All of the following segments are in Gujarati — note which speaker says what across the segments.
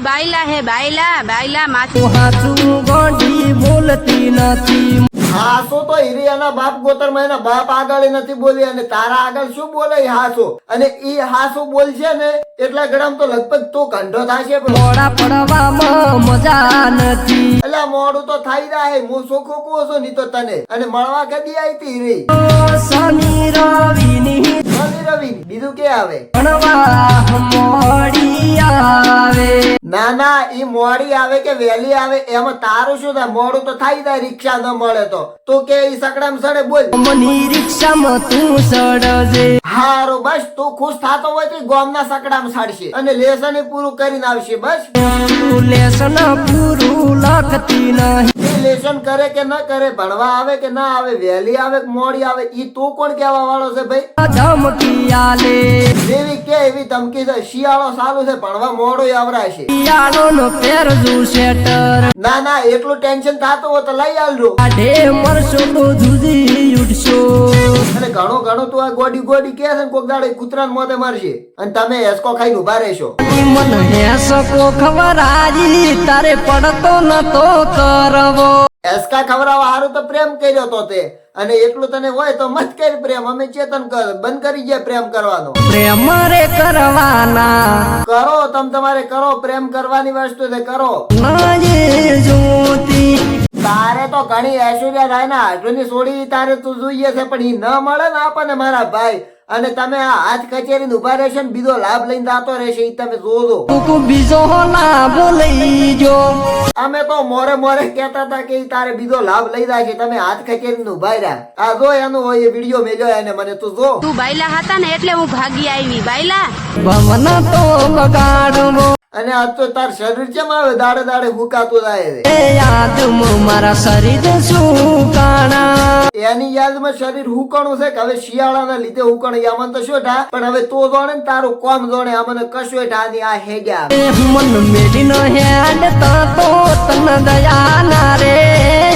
Speaker 1: બાયલા હે બાયલા બાયલા માથું
Speaker 2: હાચું ગોંડી બોલતી નથી.
Speaker 3: હાસો તો હિરિયાના બાપ ગોતરમાં એના બાપ આગળ નથી બોલી અને તારા આગળ શું બોલે ઈ હાસો અને ઈ હાસો બોલશે ને એટલા ગણામ તો લગભગ તો કંઠો થશે.
Speaker 2: મોડા પડવામાં મજા નથી.
Speaker 3: એટલે મોડું તો થઈ જાય હું સોખો કહું છું નહીં તો તને અને મળવા કદી આવી તી હિરી
Speaker 2: શનિ રવિની
Speaker 3: શનિ રવિ બીજું કે આવે
Speaker 2: ભણવા મોડી આવે.
Speaker 3: ના ના ઈ મોડી આવે કે વહેલી આવે એમાં તારું શું થાય? મોડું તો થઈ જાય રિક્ષા ન મળે તો કે ઈ સકડામ સડે બોલ
Speaker 2: મની રિક્ષામાં તું સડજે.
Speaker 3: હારું બસ તું ખુશ થાતો હોય તો ગામના સકડામ સડશે અને લેસન પૂરું કરીને આવશે. બસ
Speaker 2: તું લેસન પૂરું લખતી નહીં.
Speaker 3: એ લેસન કરે કે ન કરે, ભણવા આવે કે ના આવે, વહેલી આવે કે મોડી આવે, ઈ તું કોણ કેવા વાળો છે ભાઈ?
Speaker 2: ધમકી આલે
Speaker 3: જેવી કે એવી ધમકી છે. શિયાળો સારું છે, ભણવા મોડો આવરાશે.
Speaker 2: શિયાળો નો પહેરજું શેટર.
Speaker 3: ના ના એટલું ટેન્શન થાતું હોય તો લઈ આવજો.
Speaker 2: આઢે મરશો તો જુદી ઉઠશો.
Speaker 3: અને ઘણું ઘણું તું આ ગોડી ગોડી કે છે ને કોક દાડે કૂતરાને મોતે મારશે અને તમે હેસકો ખાઈને ઉભા રહેશો.
Speaker 2: મન હેસકો ખવરાજી તારે પડતો નતો કરવો.
Speaker 3: હેસકા ખવડાવવા હારું તો પ્રેમ કર્યો તો તે અને એટલું તને હોય તો મત કર પ્રેમ. અમે ચેતન કર બંધ કરી ગયા પ્રેમ કરવાનો.
Speaker 2: પ્રેમ રે કરવાના
Speaker 3: કરો તમ તમારે કરો, પ્રેમ કરવાની વસ્તુ છે કરો.
Speaker 2: નજે જોતી
Speaker 3: તારે તો ઘણી ઐશ્વર્યા રાય ના હાડુની સોડી તારે તું જોઈએ છે પણ ઈ ન મળે ને આપણને મારા ભાઈ. અને તમે આ હાથ કચેરીને ઉભા રહેશો ને બીજો લાભ લઈને જાતો રહેશે ઈ તમે જોજો.
Speaker 2: તું બીજો લાભ લઈ જો.
Speaker 3: અમે તો મોરે મોરે કહેતા હતા કે ઈ તારે બીજો લાભ લઈ જાય છે. તમે હાથ કચેરીને ઉભા રહ્યા. આ જો એનું હોય એ વિડીયો મેલ્યો એને મને તું જો.
Speaker 1: તું બાયલા હતા ને એટલે હું ભાગી આવી. બાયલા
Speaker 2: ભવન તો બગાડવો.
Speaker 3: અને આજ તો તાર શરીર કેમ આવે દાડે દાડે હુકાતું જાય છે?
Speaker 2: એ યાદમાં મારા શરીર શું કાણા.
Speaker 3: એની યાદમાં શરીર હુકણું છે કે હવે શિયાળાના લીધે હુકણ આમાં તો શું ઠા પણ હવે તો જોણે ને તારું કોમ જોણે આમને કશું ઠા ની આ હેગ્યા.
Speaker 2: મન મેલી નો હેડ તો તન દયા ના રે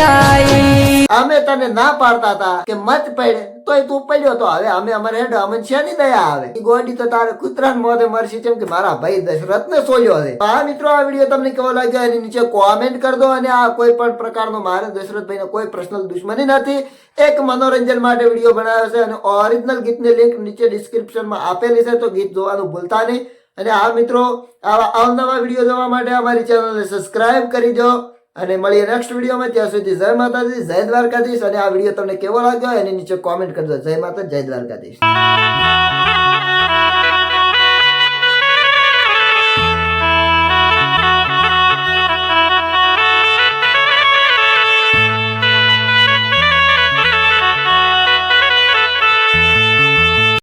Speaker 2: આઈ.
Speaker 3: અમે તને ના પાડતા હતા કે મત પડે તોય તું પડ્યો તો હવે અમે અમારે હેડ અમને શેની દયા આવે? ઈ ગોડી તો તારે કૂતરાને મોઢે મરશે કેમ કે મારા ભાઈ દશરથ ને સોલ્યો છે. હા મિત્રો આ વિડીયો તમને કેવો લાગ્યો એની નીચે કોમેન્ટ કરી દો. અને આ કોઈ પણ પ્રકારનો મારે દશરથભાઈ ને કોઈ પર્સનલ દુશ્મની નથી. એક મનોરંજન માટે વિડીયો બનાવ્યો છે અને ઓરિજિનલ ગીતની લિંક નીચે ડિસ્ક્રિપ્શનમાં આપેલી છે તો ગીત જોવાનું ભૂલતા નહીં. અને આ મિત્રો આવા અવનવા વિડીયો જોવા માટે અમારી ચેનલને સબસ્ક્રાઇબ કરી દો અને મળીએ નેક્સ્ટ વિડીયોમાં. ત્યાં સુધી જય માતાજી, જય દ્વારકાધીશ. અને આ વિડીયો તમને કેવો લાગ્યો એની નીચે કોમેન્ટ કરજો. જય માતા, જય દ્વારકાધીશ.